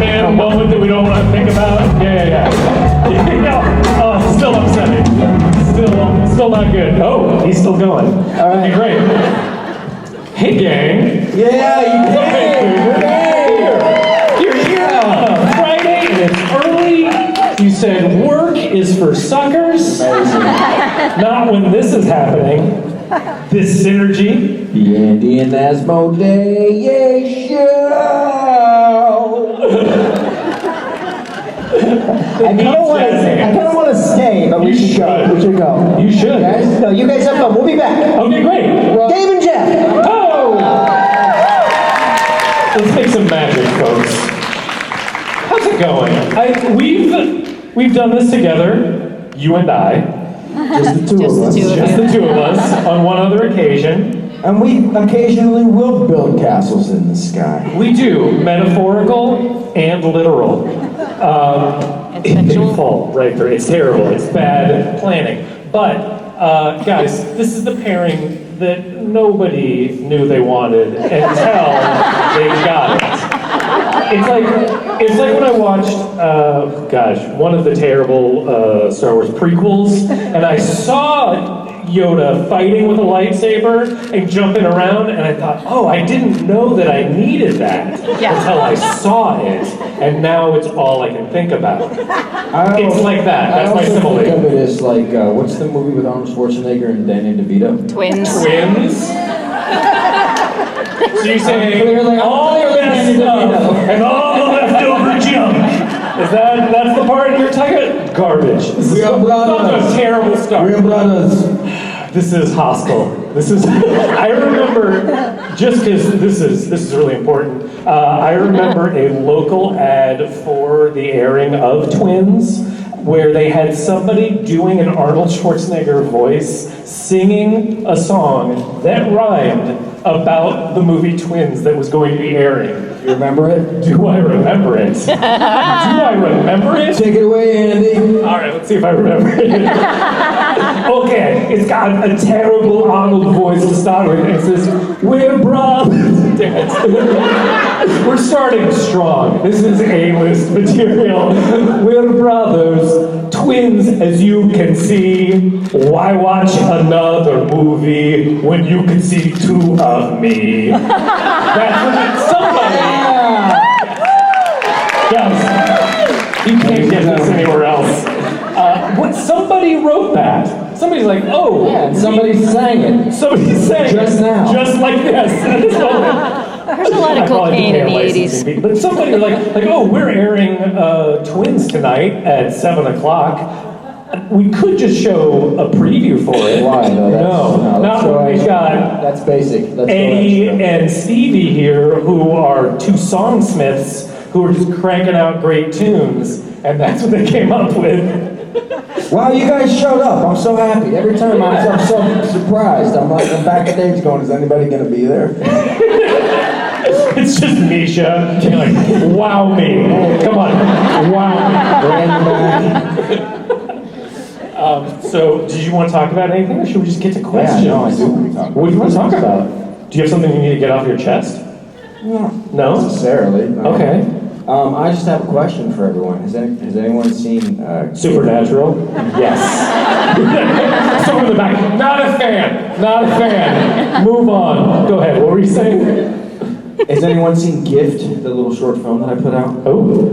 man moment that we don't want to think about. Yeah. Oh, still upsetting. Still not good. Oh, he's still going. All right. Okay, great. Hey, gang. Yeah, you You're here on a Friday and it's early. You said work is for suckers. Not when this is happening. This synergy. The Andy and Asmodeus Show. I kind of want to stay, but we should go. We should go. You should. Guys, no, you guys have fun. We'll be back. Okay, great. Dave and Jeff. Oh! Let's make some magic, folks. How's it going? We've done this together, you and I. Just the two of us. Just the two of us on one other occasion. And we occasionally will build castles in the sky. We do, metaphorical and literal. They fall right through. It's terrible. It's bad planning. But, guys, this is the pairing that nobody knew they wanted until they got it. It's like when I watched, one of the terrible Star Wars prequels, and I saw Yoda fighting with a lightsaber and jumping around, and I thought, oh, I didn't know that I needed that until I saw it, and now it's all I can think about. It's like that. That's my simile. I think of it as like, what's the movie with Arnold Schwarzenegger and Danny DeVito? Twins. So you say all the best stuff and all the leftover junk. That's the part you're talking about? Garbage. We are brothers. A terrible start. We are brothers. This is hostile. I remember, just because this is really important, I remember a local ad for the airing of Twins where they had somebody doing an Arnold Schwarzenegger voice singing a song that rhymed about the movie Twins that was going to be airing. You remember it? Do I remember it? Do I remember it? Take it away, Andy. All right, let's see if I remember it. Okay, it's got a terrible Arnold voice to start with. It says, "We're brothers." Damn it. We're starting strong. This is A-list material. We're brothers, twins, as you can see. Why watch another movie when you can see two of me? That's what somebody. Guys, you can't get this anywhere else. Somebody wrote that. Somebody's like, oh. Yeah, and somebody sang it. Somebody sang Just it. now. Just like this. There's a lot of cocaine in the 80s. But somebody like, oh, we're airing Twins tonight at 7 o'clock. We could just show a preview for it. Why? No, Not when we've got that's basic. Eddie and Stevie here, who are two songsmiths who are just cranking out great tunes, and that's what they came up with. Wow, you guys showed up. I'm so happy. Every time I'm so surprised. I'm backstage going, is anybody going to be there? It's just Misha. You're like, wow me. Come on, wow me. So, did you want to talk about anything, or should we just get to questions? Yeah, no, I do want to talk about. What do you want to talk about? Do you have something you need to get off your chest? No. No? Necessarily. No. Okay. I just have a question for everyone. Has anyone seen Supernatural? Yes. Someone in the back. Not a fan. Not a fan. Move on. Go ahead. What were you saying? Has anyone seen Gift, the little short film that I put out? Oh.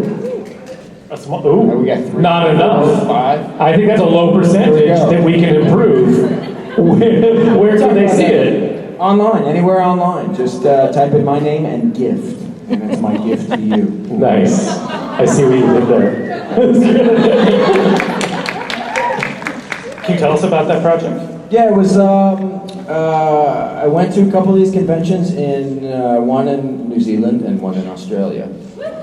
We got 3. Not enough. 5. I think that's a low percentage that we can improve. Where can they see it? Online, anywhere online. Just type in my name and Gift. And that's my gift to you. Nice. I see what you did there. Can you tell us about that project? Yeah, it was, I went to a couple of these conventions, one in New Zealand and one in Australia.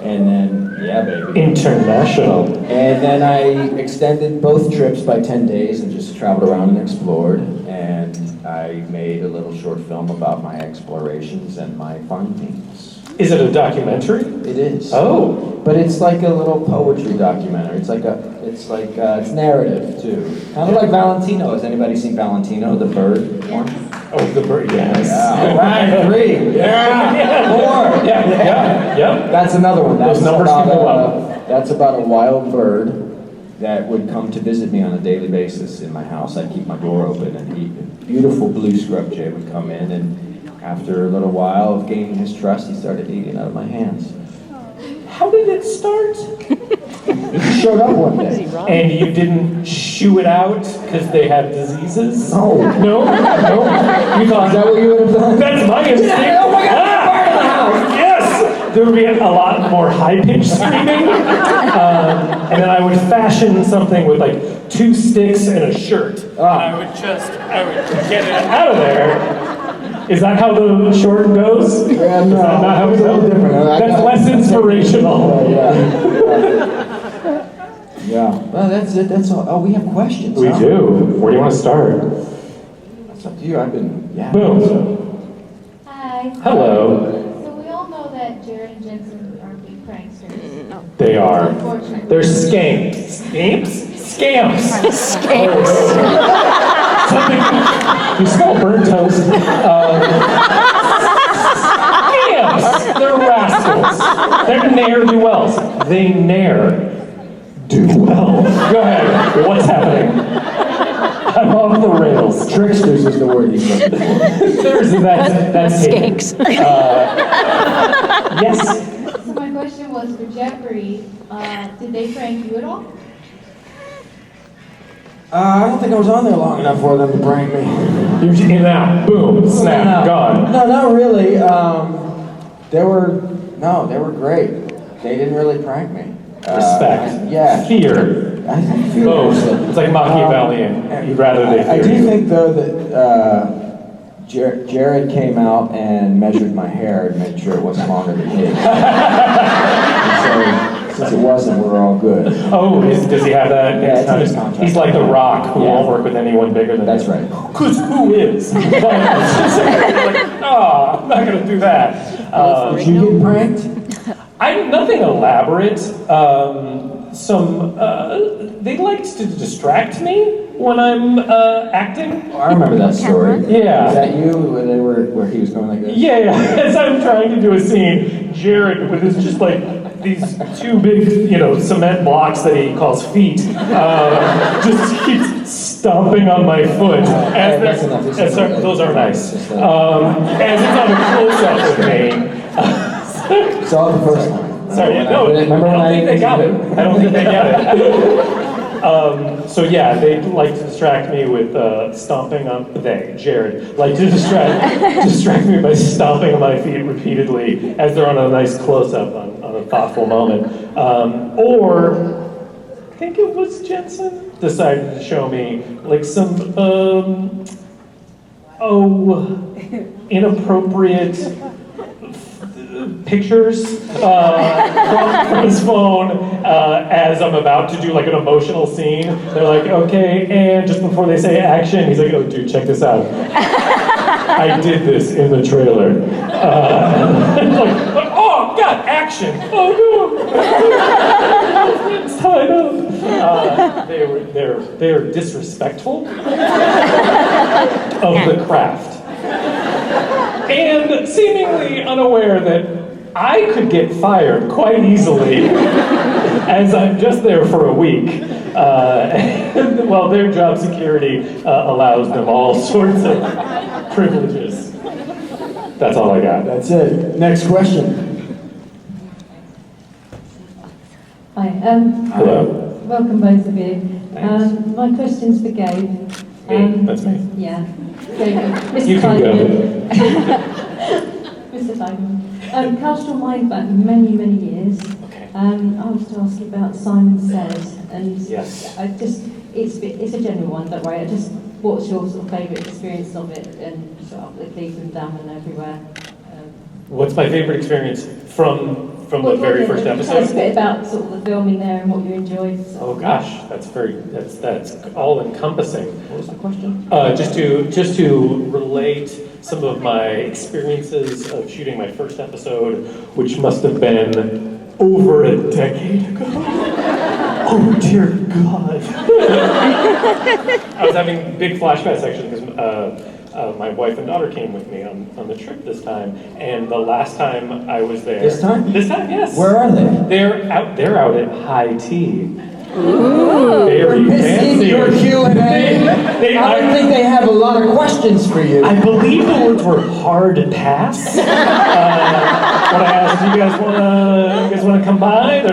And then, yeah, baby. International. And then I extended both trips by 10 days and just traveled around and explored. And I made a little short film about my explorations and my findings. Is it a documentary? It is. Oh. But it's like a little poetry documentary. It's narrative too. Kind of like Valentino. Has anybody seen Valentino, the bird one? Oh, the bird, yes. Yeah. All right, 3. Yeah. 4. Yeah. Yep. That's another one. Those numbers can go up. That's about a wild bird that would come to visit me on a daily basis in my house. I'd keep my door open, and he, beautiful blue scrub jay would come in, and after a little while of gaining his trust, he started eating out of my hands. How did it start? He showed up one day. And you didn't shoo it out because they have diseases? No. No? No? You thought, Is that what you would have done? that's my instinct. Yeah, oh my God, fire in the house! Yes! There would be a lot more high-pitched screaming. And then I would fashion something with like 2 sticks and a shirt. And I would get it out of there. Is that how the short goes? Yeah, no. Is that not how It's a little different. That's less inspirational. Yeah. Well, that's it. That's all. Oh, we have questions. We huh? do. Where do you want to start? It's up to you. I've been. Yeah. Boom. Hi. Hello. So we all know that Jared and Jensen are big pranksters. They are. Unfortunately. They're skanks. Scamps? Scamps. Something. You smell burnt toast. Scamps. They're rascals. They're ne'er-do-wells. They do well. Go ahead. What's happening? I'm off the rails. Tricksters is the word he's looking for. That's taken. Skanks. Yes. So my question was for Jeffrey, did they prank you at all? I don't think I was on there long enough for them to prank me. You're in and out. Boom. Snap. Gone. No, not really. They were great. They didn't really prank me. Respect. Yeah. Fear. I think fear. Both. was it. It's like Machiavellian. You'd rather they fear I do you. think though that Jared came out and measured my hair and made sure it wasn't longer than his. And so, since it wasn't, we're all good. Oh, does he have that? Yeah, it's in his contract. He's like The Rock, who Yeah. won't work with anyone bigger than That's him. right. Because who is? But it's just like, I'm not going to do that. Did you get pranked? Nothing elaborate. They liked to distract me when I'm acting. Oh, I remember that story. Yeah. Is that you where he was going like this? Yeah. As I'm trying to do a scene, Jared, with his just like these 2 big, cement blocks that he calls feet, just keeps stomping on my foot. That's enough. Those are nice. As it's on a close-up with me. It's all the first time. Sorry, no, I don't think they got it. I don't think they get it. So yeah, they like to distract me with stomping on, Jared, like to distract me by stomping on my feet repeatedly as they're on a nice close-up on a thoughtful moment. Or, I think it was Jensen, decided to show me like some, inappropriate pictures from his phone as I'm about to do like an emotional scene. They're like, okay, and just before they say action, he's like, oh dude, check this out. I did this in the trailer. Like, oh God, action! Oh no! It's tied up. They're disrespectful of the craft. And seemingly unaware that I could get fired quite easily as I'm just there for a week. Well, their job security allows them all sorts of privileges. That's all I got. That's it. Next question. Hi, Hello. welcome both of you. Thanks. My question's for Gabe. Me? That's me. Yeah. Gabe, You can go. Mr. Tigerman. Cast your mind back many, many years. Okay. I was to ask you about Simon Says, and Yes. it's a general one, don't worry. What's your sort of favourite experience of it, and sort of the Cleveland Dam and everywhere? What's my favorite experience from the very first Tell us a episode? bit about sort of the filming there and what you enjoyed. Oh gosh, that's all encompassing. What was the question? Just to relate some of my experiences of shooting my first episode, which must have been over a decade ago. Oh dear God. I was having big flashback section because my wife and daughter came with me on the trip this time, and the last time I was there. This time? This time, yes. Where are they? They're out at high tea. Ooh. Very Missing fancy. your Q&A. I don't think they have a lot of questions for you. I believe the words were hard pass. When I asked, "Do you guys wanna come by?"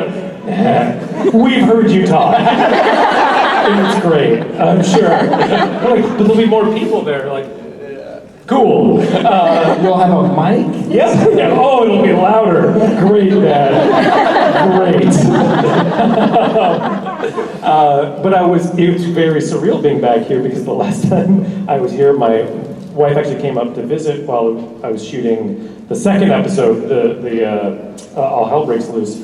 We've heard you talk. It's great, I'm sure. But there'll be more people there. Like, cool. You'll have a mic? Yes. Yeah. Oh, it'll be louder. Great, Dad. Great. But it was very surreal being back here because the last time I was here, my wife actually came up to visit while I was shooting the second episode, the All Hell Breaks Loose.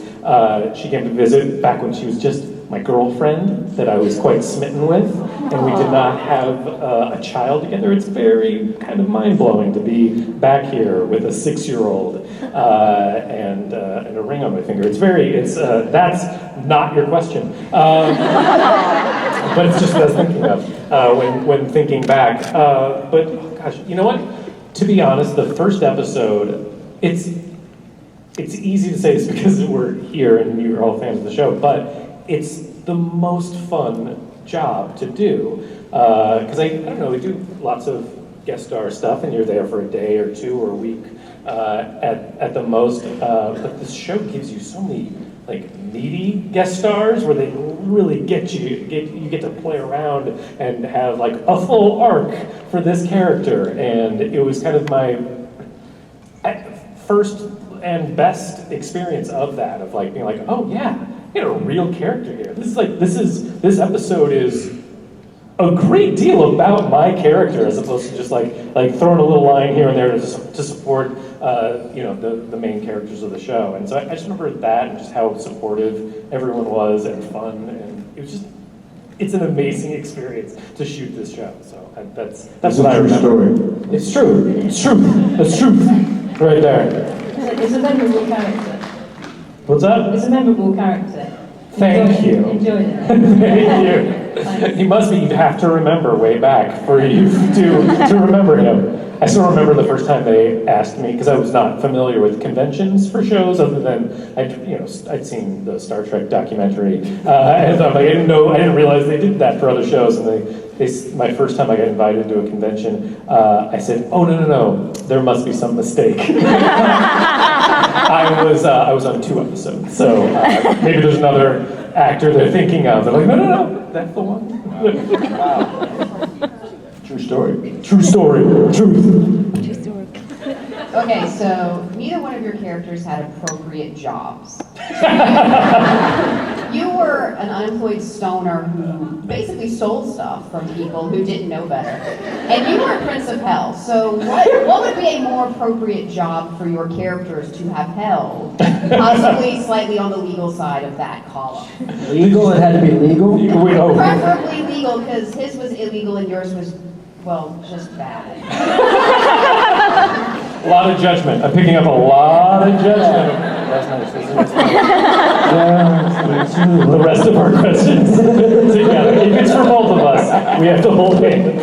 She came to visit back when she was just my girlfriend that I was quite smitten with, and we did not have a child together. It's very kind of mind-blowing to be back here with a 6-year-old and a ring on my finger. That's not your question. But it's just what I was thinking of when thinking back. But gosh, you know what? To be honest, the first episode, it's easy to say this because we're here and you're all fans of the show, but it's the most fun job to do. Because I don't know, we do lots of guest star stuff and you're there for a day or two or a week at the most. But this show gives you so many like meaty guest stars where they really get you. You get to play around and have like a full arc for this character. And it was kind of my first and best experience of that, of like being like, oh yeah, we got a real character here. This episode is a great deal about my character as opposed to just like throwing a little line here and there to support the main characters of the show. And so I just remember that and just how supportive everyone was and fun, and it's an amazing experience to shoot this show. So that's what I remember. Story. It's true. It's true. That's truth. Right there. It's a memorable character. What's up? It's a memorable character. Thank you. Enjoyed it. Thank you. He must be, you'd have to remember way back for you to remember him. I still remember the first time they asked me, because I was not familiar with conventions for shows other than, I'd seen the Star Trek documentary. And I didn't realize they did that for other shows. And my first time I got invited to a convention, I said, oh, no, there must be some mistake. I was on 2 episodes, so maybe there's another actor they're thinking of. They're like, no, that's the one. Wow. True story. True story. Truth. Okay, so neither one of your characters had appropriate jobs. You were an unemployed stoner who basically stole stuff from people who didn't know better. And you were a Prince of Hell. So what would be a more appropriate job for your characters to have held? Possibly slightly on the legal side of that column. Legal? It had to be legal? Preferably legal, because his was illegal and yours was, well, just bad. A lot of judgment. I'm picking up a lot of judgment. That's nice. The rest of our questions together. If it's for both of us, we have to hold hands.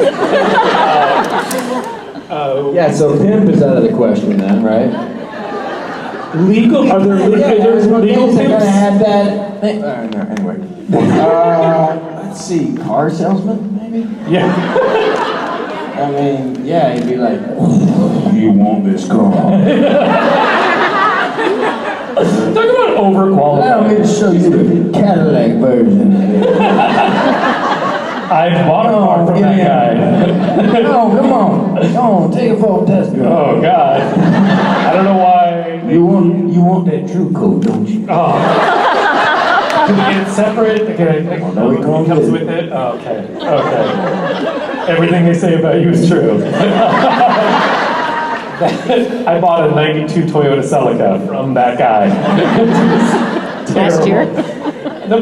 Yeah, so pimp is out of the question then, right? Legal? Are there legal They're gonna pimps? have that. No, anyway. Let's see, car salesman, maybe? Yeah. I mean, yeah, he'd be like, you want this car? Talk about overqualified. Allow me to show you the Cadillac version. I bought a car from that guy. No, come on, take it for a test drive. Oh God. I don't know why. You want that true coat, don't you? Oh. Can we get it separate? Okay. no, we can't It comes get it. with it? Oh, okay. Everything they say about you is true. I bought a 92 Toyota Celica from that guy. Last year?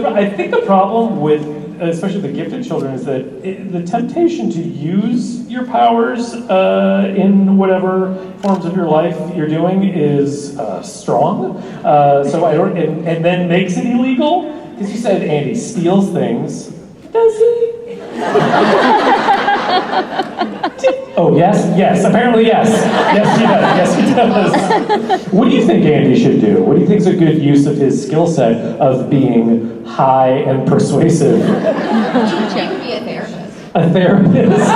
I think the problem with, especially the gifted children, is that the temptation to use your powers in whatever forms of your life you're doing is strong. So I don't, and then makes it illegal. Because you said Andy steals things. Does he? Oh, yes? Yes, apparently yes. Yes, he does. Yes, he does. What do you think Andy should do? What do you think is a good use of his skill set of being high and persuasive? He could be a therapist. A therapist?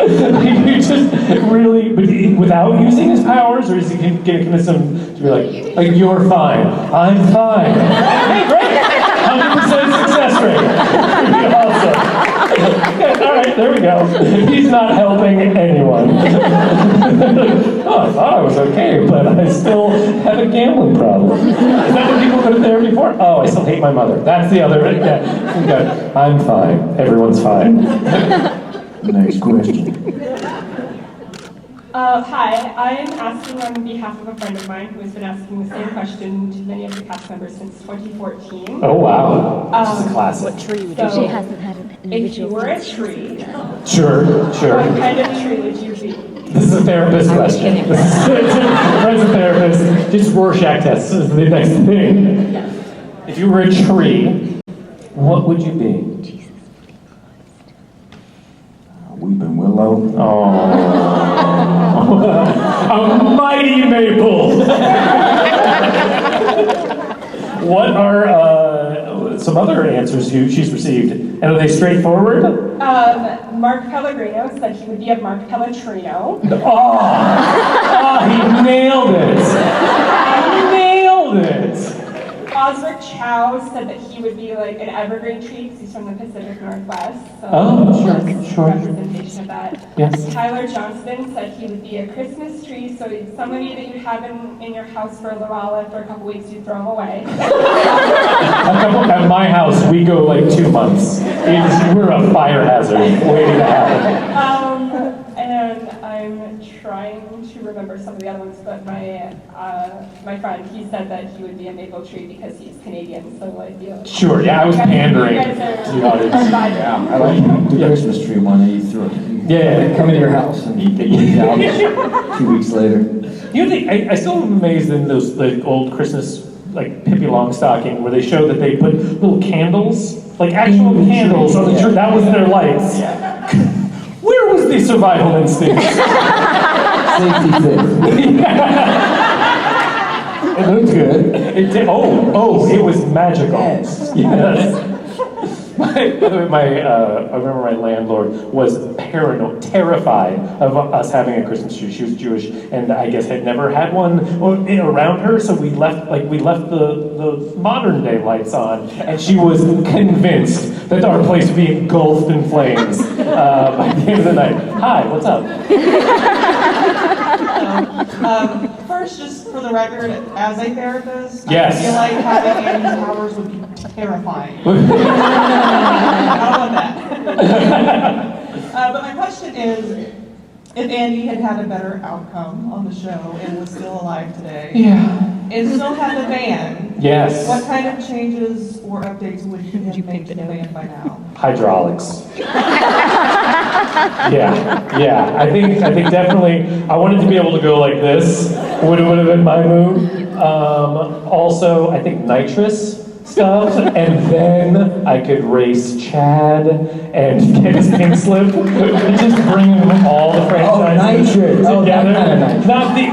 You just really, but without using his powers, or is he going to convince him to be like, you're fine, I'm fine. Hey, great! 100% success rate. Pretty awesome. All right, there we go. He's not helping anyone. Oh, I thought I was okay, but I still have a gambling problem. Is that what people go to therapy for? Oh, I still hate my mother. That's the other. Yeah. I'm fine. Everyone's fine. Next question. Hi, I am asking on behalf of a friend of mine who has been asking the same question to many of the cast members since 2014. Oh, wow. This is a classic. What tree would So, She hasn't had an If individual you were a friend. tree, Sure. what kind of tree would you be? This is a therapist I was question. kidding. Friend's a therapist. Just Rorschach test is the next thing. If you were a tree, what would you be? Weeping willow. Oh. A mighty maple. What are some other answers she's received? And are they straightforward? Mark Pellegrino said he would be a Mark Pelletrino. Oh, he nailed it. He nailed it. Osric Chow said that he would be like an evergreen tree because he's from the Pacific Northwest. So Oh, sure, that's sure. representation of that. Yes. Tyler Johnston said he would be a Christmas tree, so somebody that you have in your house for a little while, after a couple weeks, you throw them away. At my house, we go like 2 months. We're a fire hazard waiting to happen. And I'm trying to remember some of the other ones, but my friend, he said that he would be a maple tree because he's Canadian, so like, you know. Sure, yeah, I was pandering You guys to the audience. are vibing. Yeah, I like the Christmas tree one that you threw. Yeah. Come into your house and eat it out 2 weeks later. You know, I still am amazed in those like old Christmas, like Pippi Longstocking, where they show that they put little candles, like actual candles on the tree. That was their lights. Where was the survival instinct? Safety fifth. It looked good. It did, it was magical. Yes. I remember my landlord was paranoid, terrified of us having a Christmas tree. She was Jewish, and I guess had never had one around her. So we left the modern day lights on, and she was convinced that our place would be engulfed in flames by the end of the night. Hi, what's up? First, just for the record, as a therapist, Yes. I feel like having Andy's powers would be terrifying. I don't want that. But my question is, if Andy had had a better outcome on the show and was still alive today, and still had the van, Yes. what kind of changes or updates would he have made to the van by now? Hydraulics. Yeah. I think definitely. I wanted to be able to go like this. Would have been my move. Also, I think nitrous stuff, and then I could race Chad and get his pink slip. Just bring all the franchises nitrous. together. Oh, that kind of nitrous. Not the.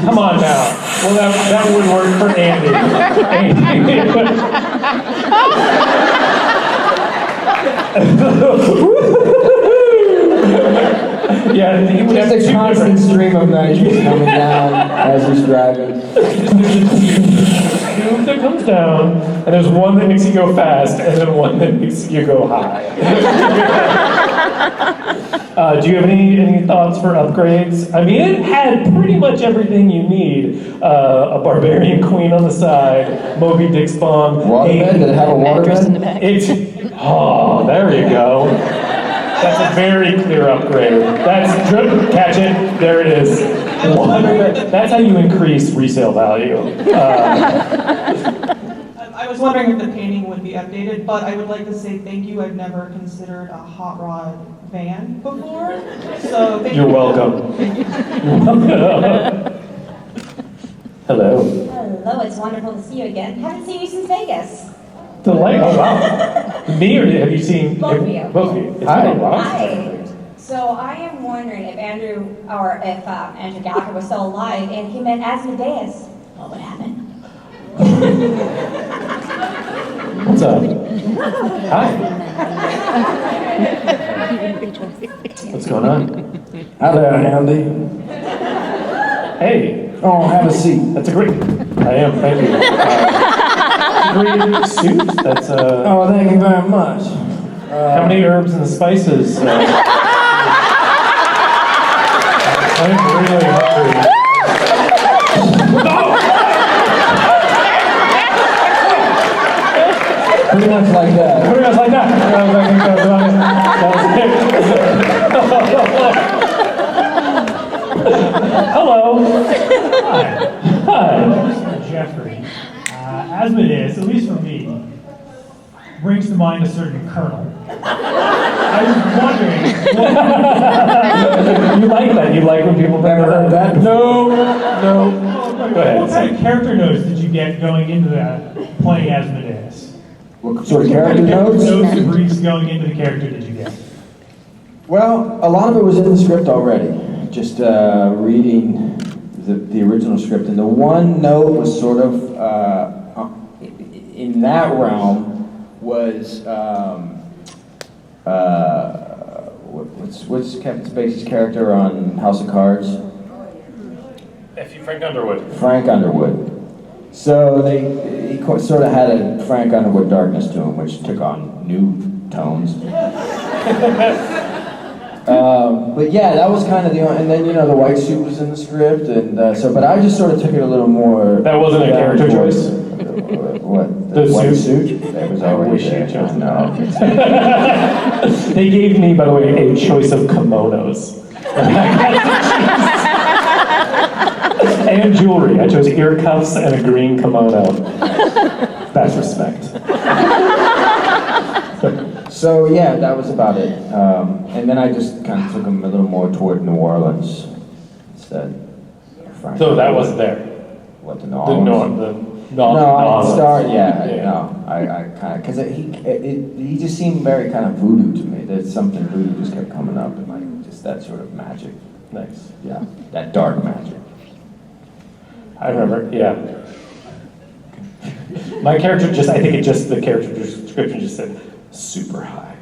Come on now. Well, that would work for Andy. Yeah, he would have Just a two constant different stream of nitrous coming down as he's driving. tube that comes down, and there's one that makes you go fast, and then one that makes you go high. Do you have any thoughts for upgrades? I mean, it had pretty much everything you need. A barbarian queen on the side, Moby Dick's bomb. Waterbed? Did it have a Mattress in the waterbed? back. Oh, there you go. That's a very clear upgrade. That's good. Catch it. There it is. That's how you increase resale value. I was wondering if the painting would be updated, but I would like to say thank you. I've never considered a hot rod van before, so thank you. You're welcome. Hello. Hello, it's wonderful to see you again. Haven't seen you since Vegas. Delight. Oh wow. Me or have you seen? Both of you. Both of you. It's Hi. been a while. Hi. So I am wondering if Andrew, or if Andrew Gallagher was still alive and he met Asmodeus, what would happen? What's up? Hi. What's going on? Hi there, Andy. Hey. Oh, have a seat. That's a great. I am. Thank you. Great suit. That's Oh, thank you very much. How many herbs and spices? I'm really hungry. Pretty much like that. Pretty much like that. Hello. Hi. Jeffrey. Asmodeus, at least for me, brings to mind a certain colonel. I was wondering. You like that? You like when people Never heard that before. No. Go ahead. What kind of character notes did you get going into that, playing Asmodeus? What sort of character notes? Notes and briefs going into the character did you get? Well, a lot of it was in the script already. Just reading the original script, and the one note was sort of in that realm was what's Kevin Spacey's character on House of Cards? Frank Underwood. Frank Underwood. So he sort of had a Frank Underwood darkness to him, which took on new tones. But yeah, that was kind of the, and then the white suit was in the script, and but I just sort of took it a little more. That wasn't a character choice. What? The white suit? suit? That was already wish you there. chose No. They gave me, by the way, a choice of kimonos. And jewelry. I chose ear cuffs and a green kimono. That's respect. So yeah, that was about it. And then I just kind of took him a little more toward New Orleans instead. Frank So that Underwood. wasn't there. What, the New The Orleans? no, I didn't start. Yeah, Yeah. no, I kind of because he just seemed very kind of voodoo to me. There's something voodoo just kept coming up, and like just that sort of magic. Nice. Yeah, that dark magic. I remember, yeah. My character the character description just said, super high.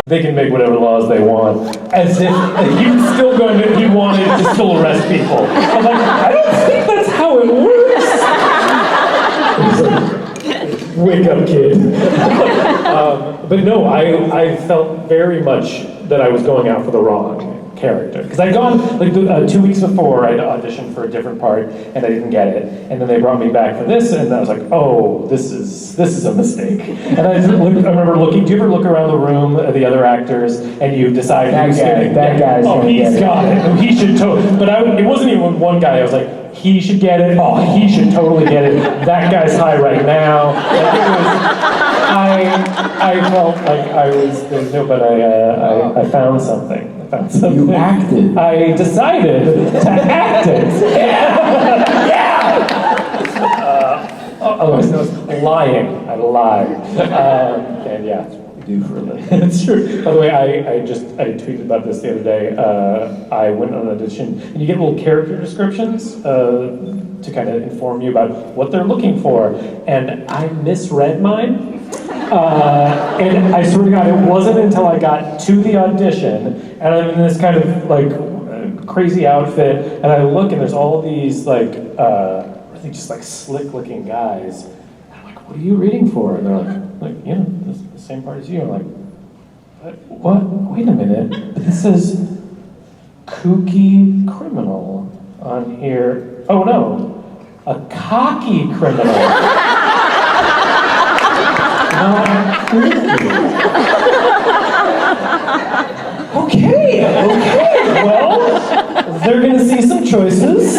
They can make whatever laws they want, as if he was still going to, he wanted to still arrest people. I'm like, I don't think that's how it works. Wake up, kid. But no, I felt very much that I was going out for the wrong character. Because I'd gone, like 2 weeks before, I'd auditioned for a different part, and I didn't get it. And then they brought me back for this, and I was like, oh, this is a mistake. And I remember looking, do you ever look around the room at the other actors, and you decide That who's guy- getting that guy's oh, gonna he's get it. got it. Oh, he should totally, but it wasn't even one guy. I was like, he should get it. Oh, he should totally get it. That guy's high right now. Like it was, I felt like I was, but I found something. You acted. I decided to act it. Yeah! Otherwise known as lying. I lied. And yeah, that's what we do for a living. It's true. By the way, I tweeted about this the other day. I went on an audition, and you get little character descriptions to kind of inform you about what they're looking for. And I misread mine. And I swear to God, it wasn't until I got to the audition, and I'm in this kind of like crazy outfit, and I look, and there's all these like really just like slick-looking guys. And I'm like, "What are you reading for?" And they're like the same part as you. I'm like, "What? Wait a minute! But this says kooky criminal on here. Oh no, a cocky criminal." Okay, well, they're gonna see some choices,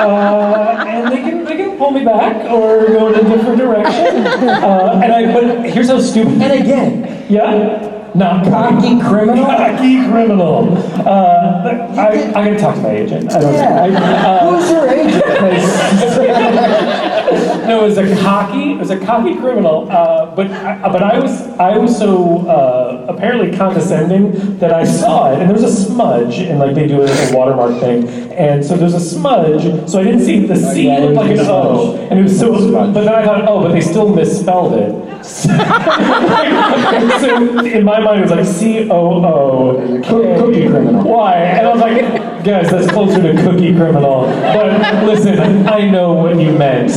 and they can pull me back or go in a different direction. But here's how stupid. And again, Yeah, not cocky criminal. Cocky criminal. I gotta talk to my agent. I don't know. Who's your agent? No, it was a cocky criminal. But I was so apparently condescending that I saw it, and there was a smudge, and like they do a watermark thing, and so there's a smudge. So I didn't see the C yeah, looked like an O, and it was so. Smudge. But then I thought, oh, but they still misspelled it. So in my mind, it was like COO. Cookie criminal. Why? And I was like, guys, that's closer to cookie criminal. But listen, I know what you meant.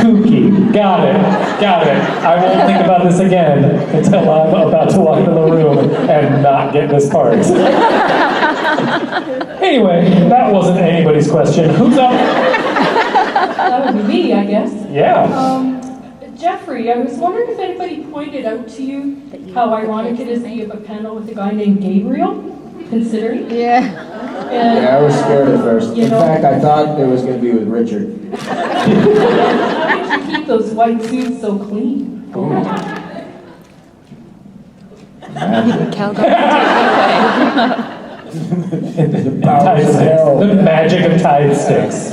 Kooky. Got it. I won't think about this again until I'm about to walk into the room and not get this part. Anyway, that wasn't anybody's question. Who's up? That would be me, I guess. Yeah. Jeffrey, I was wondering if anybody pointed out to you how ironic it is that you have a panel with a guy named Gabriel, considering. Yeah. And, Yeah, I was scared at first. You In know- fact, I thought it was going to be with Richard. How did you keep those white suits so clean? Magic. Calgary. The powers of hell. The magic of Tide sticks.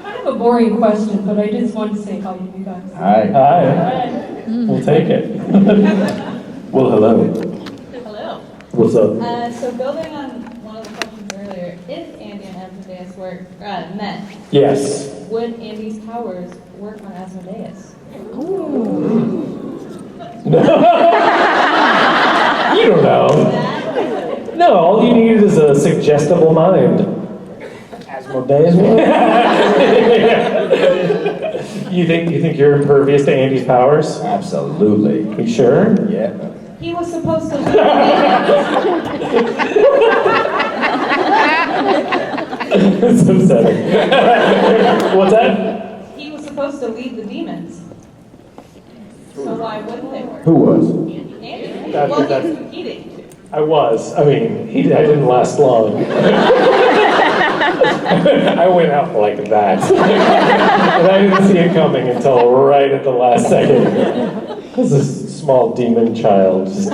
Kind of a boring question, but I just wanted to say hi to you guys. Hi. Hi. We'll take it. Well, hello. Hello. What's up? So building on one of the questions earlier, if Andy and Asmodeus met, Yes. would Andy's powers work on Asmodeus? You don't know. No, all you need is a suggestible mind. Asmodeus. You think you're impervious to Andy's powers? Absolutely. You sure? Yeah. He was supposed to lead It's upsetting. What's that? He was supposed to lead the demons. So why wouldn't they work? Who was? Andy. That- Well, that- he's competing. I was. I mean, I didn't last long. I went out like that. And I didn't see it coming until right at the last second. This small demon child just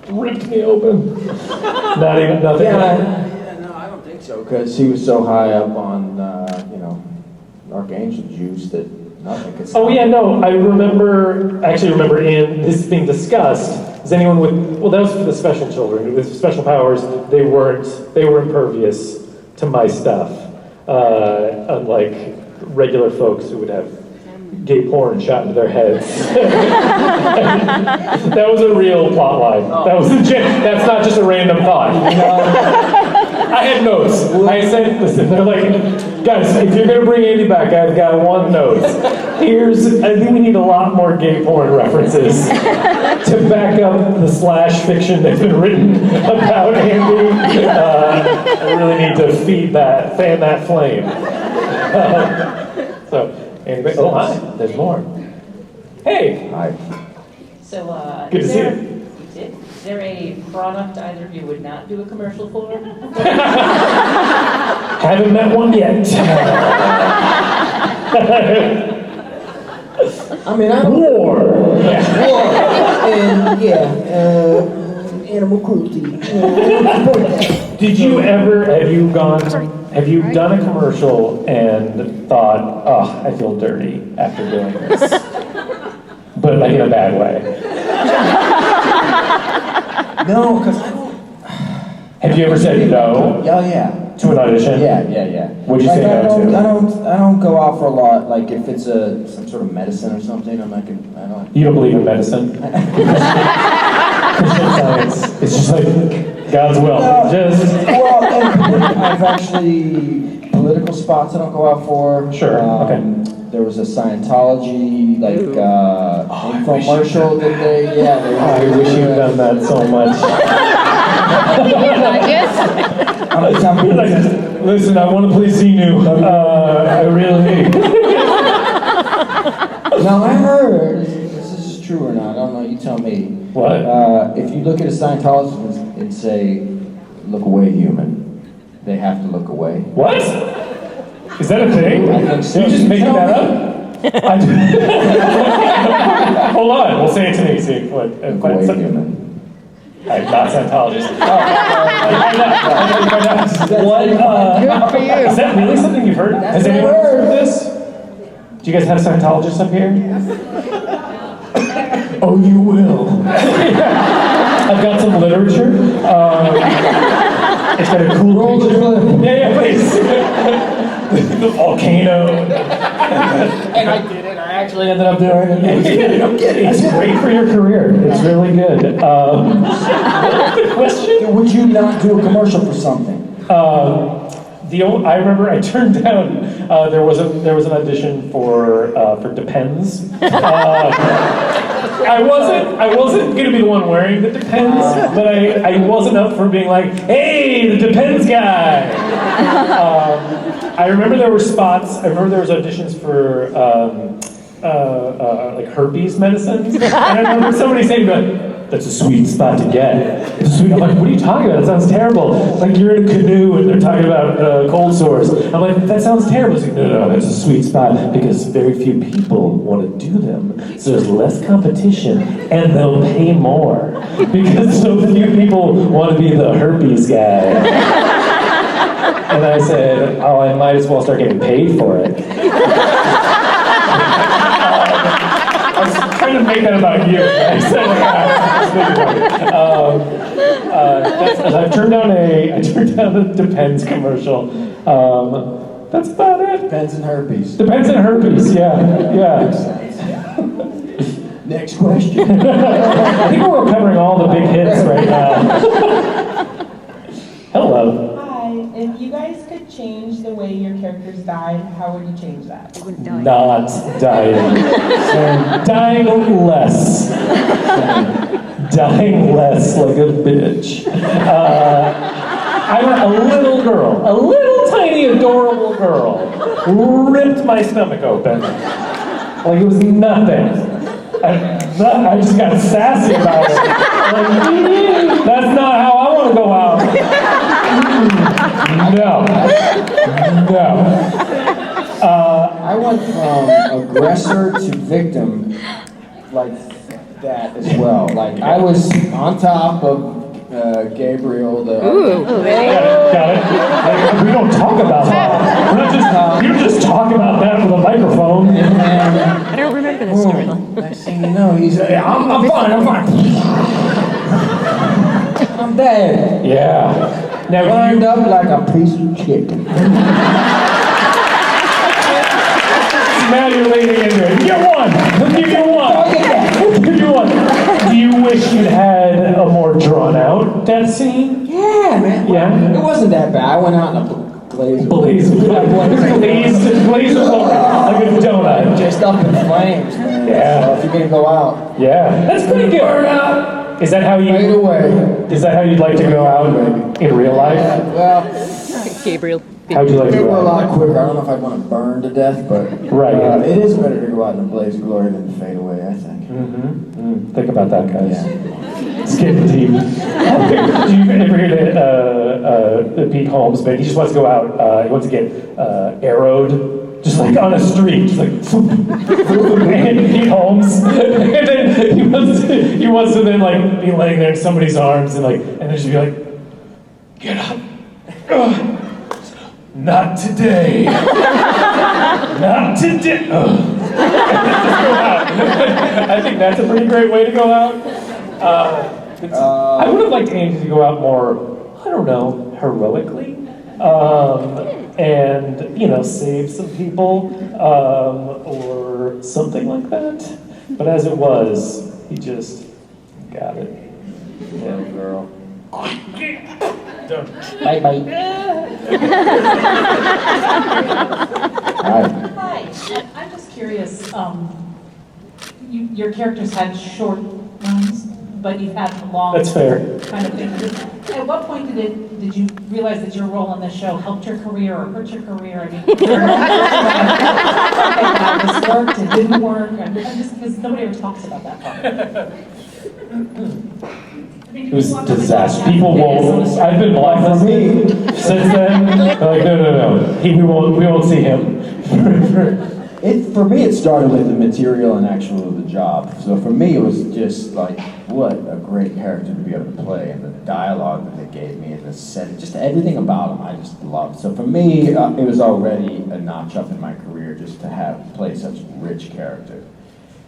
ripped me open. Nothing. Yeah, no, I don't think so. Because he was so high up on, archangel juice that nothing could stop Oh yeah, him. no, I actually remember in this being discussed, is anyone that was for the special children, with special powers, they were impervious to my stuff, unlike regular folks who would have gay porn shot into their heads. That was a real plot line. That's not just a random thought. I had notes. I said, listen, they're like, guys, if you're gonna bring Andy back, I've got one note. I think we need a lot more gay porn references to back up the slash fiction that's been written about Andy. I really need to fan that flame. So, anyway, oh hi, there's more. Hey. Hi. So, Good to see you. Is there a product either of you would not do a commercial for? Haven't met one yet. I mean, I don't. War. War. And animal cruelty. Did you ever, have you done a commercial and thought, oh, I feel dirty after doing this? But like in a bad way. No, because I don't. Have you ever said no Oh yeah. to an audition? Yeah. What'd you say I no to? I don't go out for a lot. Like if it's some sort of medicine or something, I don't. You don't believe in medicine? Christian Science. It's just like God's will. Well, I've actually political spots I don't go out for. Sure. Okay. There was a Scientology infomercial that they. I wish you'd done that so much. Listen, I want to please see you. I really. Now I heard. This is true or not? I don't know. You tell me. What? If you look at a Scientologist and say, "Look away, human," they have to look away. What? Is that a thing? I think so. You just making that up? Hold on, we'll say it to me. See what? Look away, human. I'm not Scientologist. What? Good for you. Is that really something you've heard? Has anyone else heard this? Do you guys have Scientologists up here? Oh, you will. I've got some literature. It's got a cool picture. Yeah, please. The volcano. And I did it. I actually ended up doing it. I'm kidding. It's great for your career. It's really good. The question? Would you not do a commercial for something? I remember I turned down. There was an audition for Depends. I wasn't gonna be the one wearing the Depends, but I wasn't up for being like, hey, the Depends guy. I remember there were spots. I remember there was auditions for like herpes medicines, and I remember somebody saying that's a sweet spot to get. It's sweet. I'm like, what are you talking about? That sounds terrible. Like you're in a canoe and they're talking about cold sores. I'm like, that sounds terrible. It's like, no, that's a sweet spot because very few people want to do them. So there's less competition and they'll pay more because so few people want to be the herpes guy. And I said, oh, I might as well start getting paid for it. I was trying to make that about you. I said, I turned down a Depends commercial. That's about it. Depends on herpes. Depends on herpes. Yeah. Next question. I think we're covering all the big hits right now. Hello. If you guys could change the way your characters died, how would you change that? Not dying. Dying less. Dying less like a bitch. I'm a little girl, a little tiny adorable girl, ripped my stomach open. Like it was nothing. I just got sassy about it. Like, that's not how I want to go out. No. I went from aggressor to victim like that as well. Like I was on top of Gabriel. Ooh. Got it. We don't talk about that. We're not just. You just talk about that with a microphone. I don't remember this storyline. Next thing you know, he's like, I'm fine. I'm dead. Yeah. Now Lined up like a piece of chicken. Now you're leaning into it. Get one. I'll give you one. I'll give you one. Do you wish you had a more drawn out death scene? Yeah, man. Yeah. It wasn't that bad. I went out in a blaze of glory. Like a donut. Just up in flames, man. Yeah. So if you're gonna go out, yeah, that's pretty good. Burn out. Is that how you? Fade away. Is that how you'd like to go out in real life? Well, Gabriel. How'd you like to it go were a out? lot quicker. I don't know if I'd want to burn to death, but Right. It is better to go out in a blaze of glory than to fade away, I think. Think about that, guys. Yeah. It's getting deep. Do you ever hear the Pete Holmes bit? He just wants to go out. He wants to get arrowed. Just like on a street, just like, and Pete Holmes, and then he wants to then like be laying there in somebody's arms and then just be like, get up, not today, not today. I think that's a pretty great way to go out. I would have liked Andy to go out more, I don't know, heroically. And save some people or something like that. But as it was, he just got it. Little girl. Bye. Hi. I'm just curious. Your characters had short runs, but you've had long. That's fair. Kind of thing. At what point did you realize that your role on this show helped your career or hurt your career? I mean, this worked, it didn't work. I'm just because nobody ever talks about that part. It was a disaster. People won't. I've been blacklisted since then. They're like, no. We won't see him For me, it started with the material and actual the job. So for me, it was just like, what a great character to be able to play, and the dialogue that they gave me, and the set, just everything about him, I just loved. So for me, it was already a notch up in my career just to play such a rich character.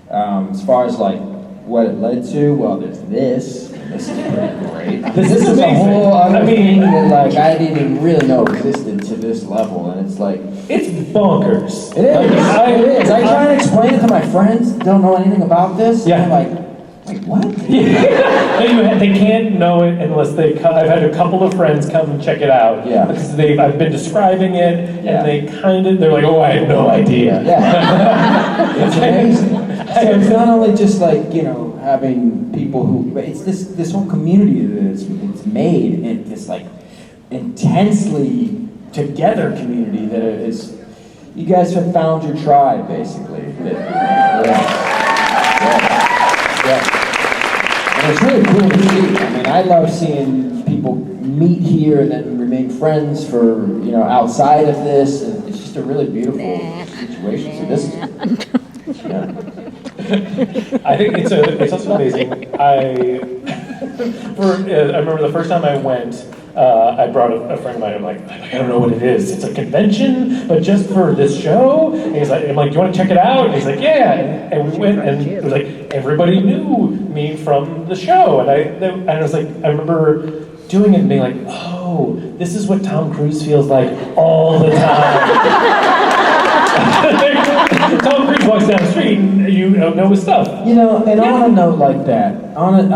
As far as like what it led to, well, there's this. And this is pretty great. This is a whole other thing that like I didn't even really know existed to this level, and it's like it's bonkers. It is. It is. I try to explain it to my friends that don't know anything about this. Yeah. And they're like, wait, what? They can't know it unless they come. I've had a couple of friends come and check it out. Yeah. Because I've been describing it, Yeah. and they're like, oh, I had no idea. Yeah. It's amazing. So it's not only just like, having people who, it's this whole community that it's made, and this like intensely together community that is, you guys have found your tribe, basically. And it's really cool to see. I mean, I love seeing people meet here and then remain friends for, outside of this, and it's just a really beautiful situation. So this is, I think it's also amazing. I remember the first time I went, I brought a friend of mine. I'm like, I don't know what it is. It's a convention, but just for this show. And I'm like, do you want to check it out? And he's like, yeah. And we went, and it was like everybody knew me from the show. And I was like, I remember doing it and being like, oh, this is what Tom Cruise feels like all the time. Tom Cruise walks down the street and you know his stuff. And on a note like that, on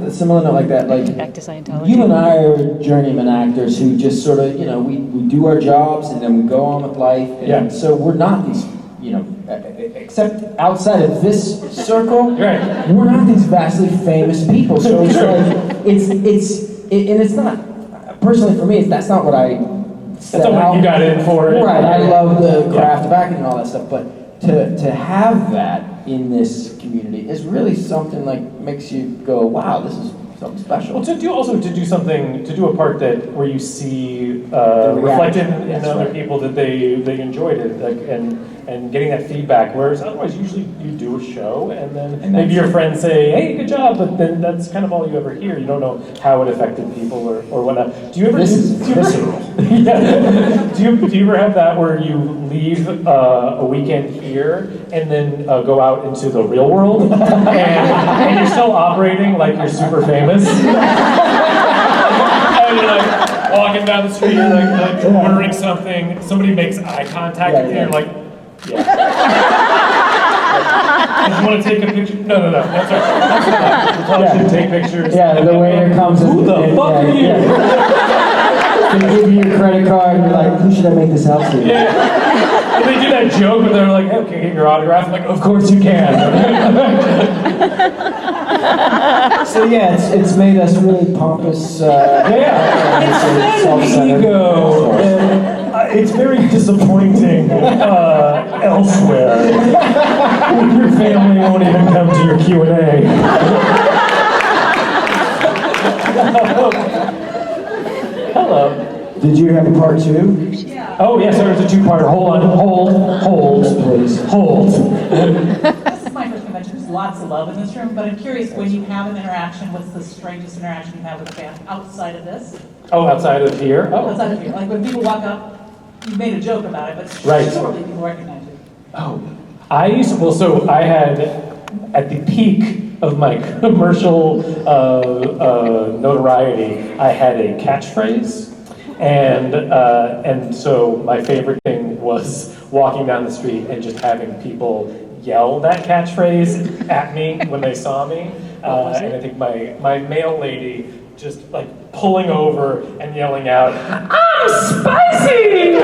a similar note like that, like Back to Scientology. you and I are journeyman actors who just sort of, we do our jobs and then we go on with life. And so we're not these, except outside of this circle, right. We're not these vastly famous people. So it's like, it's not, personally for me, that's not what I set That's not what you got in for. Right, I love the craft of acting and all that stuff, but to have that in this community is really something like makes you go, wow, this is something special. Well, to do a part where you see reflected in other people that they enjoyed it, and getting that feedback. Whereas otherwise, usually you do a show and then maybe your friends say, "Hey, good job," but then that's kind of all you ever hear. You don't know how it affected people or whatnot. Do you ever? This is visceral. Yeah. Do you ever have that where you leave a weekend here and then go out into the real world and you're still operating like you're super famous? And you're like walking down the street, you're like ordering something, somebody makes eye contact with you, you're like, yeah. Do you want to take a picture? No, that's all right. You probably should take pictures. Yeah, the waiter comes Who the fuck are you? They give you your credit card and you're like, who should I make this out to? Yeah. And they do that joke where they're like, hey, can I get your autograph? I'm like, of course you can. So yeah, it's made us really pompous. It's self-centered. ego. It's very disappointing elsewhere. Your family won't even come to your Q&A. Hello. Did you have a part two? Yeah. Oh, yes, there was a two-parter. Hold on. Hold, please. Hold. This is my first convention. There's lots of love in this room, but I'm curious, when you have an interaction, what's the strangest interaction you have with a fan outside of this? Oh, outside of here? Oh. Outside of here. Like when people walk up, you made a joke about it, but Right. surely people recognize you. Oh. I had, at the peak of my commercial notoriety, I had a catchphrase. And so my favorite thing was walking down the street and just having people yell that catchphrase at me when they saw me. And I think my mail lady just like pulling over and yelling out, "I'm spicy!"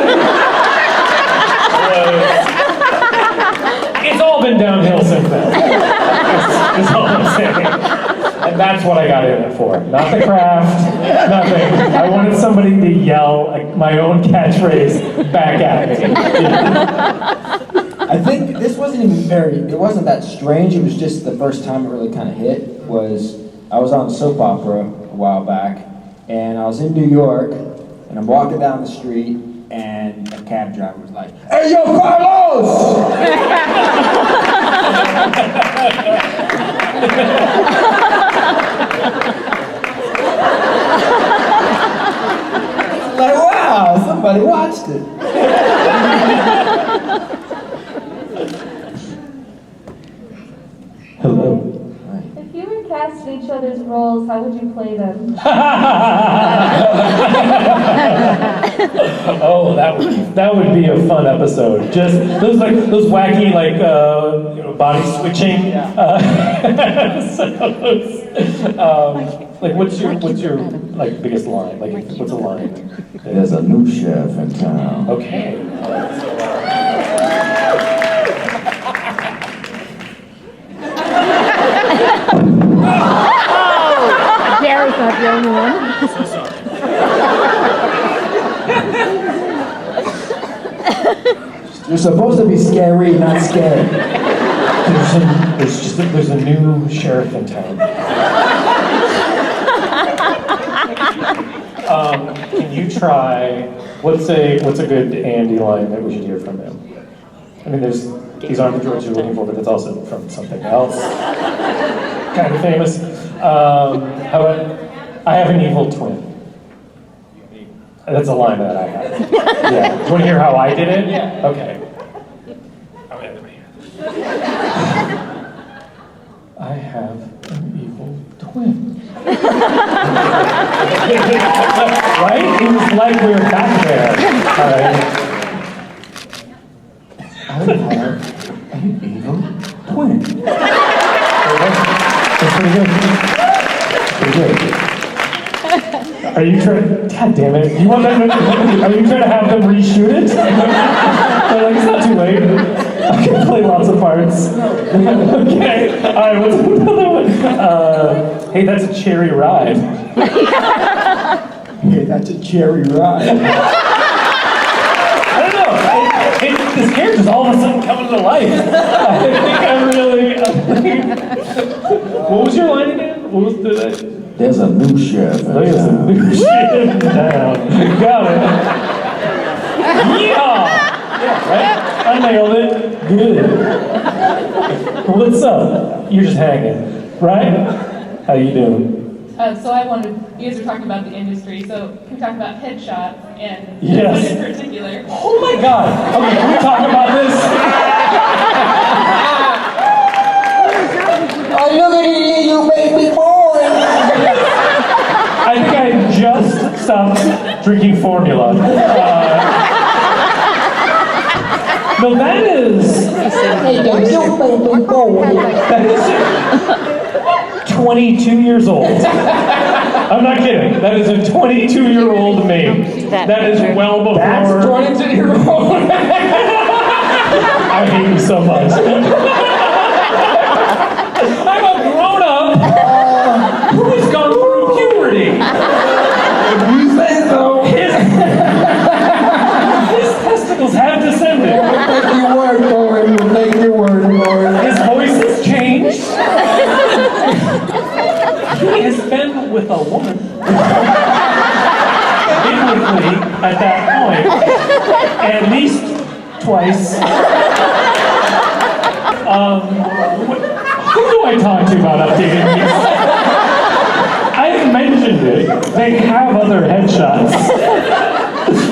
It's all been downhill since then. That's all I'm saying. And that's what I got in it for. Not the craft, nothing. I wanted somebody to yell like my own catchphrase back at me. I think this wasn't even it wasn't that strange. It was just the first time it really kind of hit was I was on a soap opera a while back, and I was in New York, and I'm walking down the street, and a cab driver was like, "Hey, yo, Carlos!" Like, wow, somebody watched it. Hello. If you were cast in each other's roles, how would you play them? Oh, that would be a fun episode. Just those wacky body switching episodes. What's your biggest line? What's a line? There's a new chef in town. Okay. Gary's not the only one. You're supposed to be scary, not scared. There's a new sheriff in town. Can you try? What's a good Andy line that we should hear from him? I mean, these aren't the George you're looking for, but that's also from something else. Kind of famous. How about, I have an evil twin. That's a line that I have. Yeah. Do you want to hear how I did it? Yeah. Okay. I have an evil twin. Right? It was like we were back there. All right. I have an evil twin. That's pretty good. Pretty good. Are you trying? God damn it! You want them? Are you trying to have them reshoot it? They're like, it's not too late. I can play lots of parts. Okay. All right. What's another one? Hey, that's a cherry ride. Hey, that's a cherry ride. I don't know. This character's all of a sudden coming to life. I think I really. What was your line again? What was the? There's a new chef in There's a town. new shit in town. Got it. Yeah! Yeah, right? I nailed it. Good. What's up? You're just hanging, right? How you doing? So I wanted, you guys were talking about the industry, so can we talk about headshots and Yes. this one in particular? Oh my God! Okay, can we talk about this? I'm looking at you, baby boy. I think I just stopped drinking formula. No, that is 22 years old. I'm not kidding. That is a 22-year-old me. That is well before. That's 22-year-old. I hate you so much. I'm a grown-up who has gone through puberty. If you say so. His testicles have descended. Make your word for him. Make your word for him. His voice has changed. He has been with a woman. Biblically, at that point, at least twice. Who do I talk to about updating these? I have mentioned it. They have other headshots.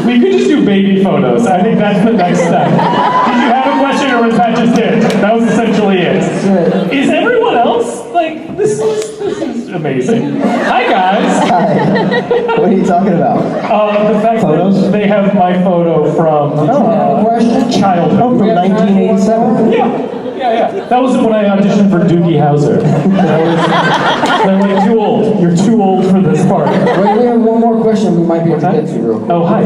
We could just do baby photos. I think that's the next step. Did you have a question or was that just it? That was essentially it. Is everyone else like this is amazing. Hi guys. Hi. What are you talking about? The fact Photos? that they have my photo from childhood. Oh, from 1987. Yeah. That was when I auditioned for Doogie Howser. I'm like, too old. You're too old for this part. Wait, we have one more question we might be able to get to real quick. Oh, hi.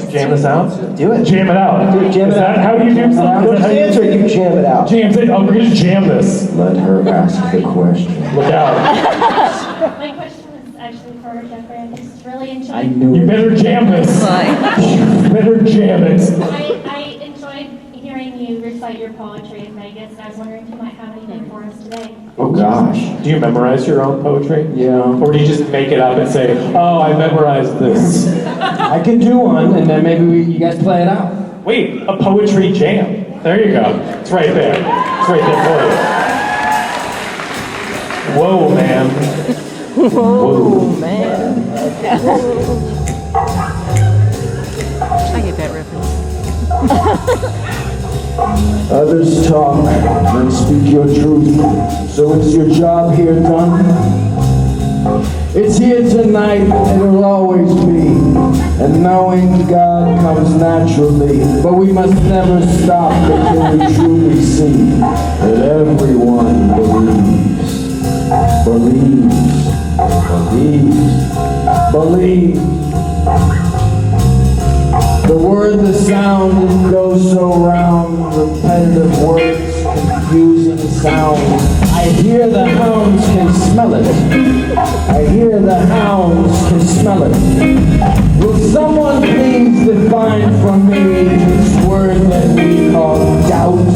Jam this out? Do it. Jam it out. Do it, jam it out. How do you do something? What's the answer? You jam it out. Jam it. Oh, we're going to jam this. Let her ask the question. Look out. My question was actually for Jeffrey. I just really enjoyed. I knew You better jam this. You better jam it. I enjoyed hearing you you recite your poetry in Vegas, and I was wondering if you might have anything for us today. Oh gosh. Do you memorize your own poetry? Yeah. Or do you just make it up and say, oh, I memorized this? I could do one, and then maybe you guys play it out. Wait, a poetry jam. There you go. It's right there. It's right there for you. Whoa, man. Whoa, man. I get that reference. Others talk and speak your truth. So is your job here done? It's here tonight and it'll always be. And knowing God comes naturally. But we must never stop until we truly see that everyone believes. Believes. The word, the sound, it goes so round. Repetitive words, confusing sounds. I hear the hounds can smell it. I hear the hounds can smell it. Will someone please define for me this word that we call doubt?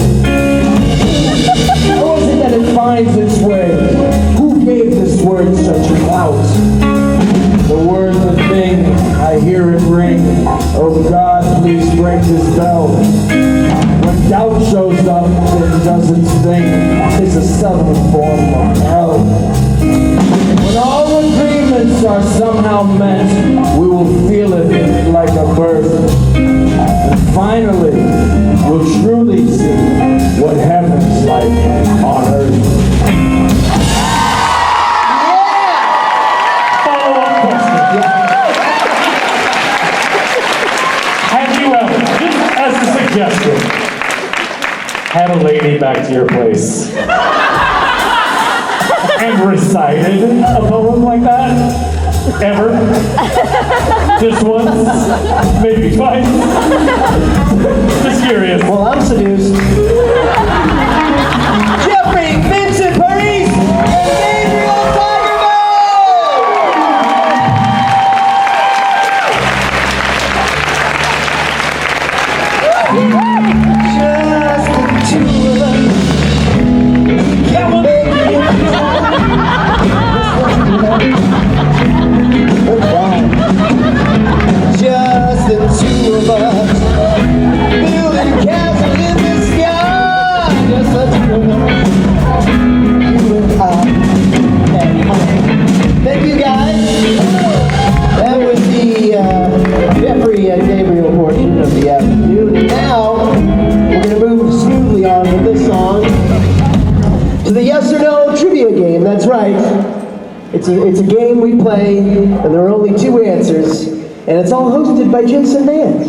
How is it that it finds its way? Who gave this word such clout? The word, the thing, I hear it ring. Oh God, please break this bell. When doubt shows up, it does its thing. It's a subtle form of hell. When all agreements are somehow met, we will feel it like a birth. And finally, we'll truly see what heaven's like on earth. Have you ever, just as a suggestion, had a lady back to your place and recited a poem like that? Ever? Just once? Maybe twice? Just curious. Well, I'm seduced. Jeffrey, Vincent, Parise, and Gabriel Tigerman! Just the two of us. Come on, baby. Just the two of us. Building castles in the sky. Just the two of us. You and I. Thank you, guys. That was the Jeffrey and Gabriel portion of the afternoon. And now, we're going to move smoothly on with this song to the yes or no trivia game. That's right. It's a game we play, and there are only two answers, and it's all hosted by Jason Mance.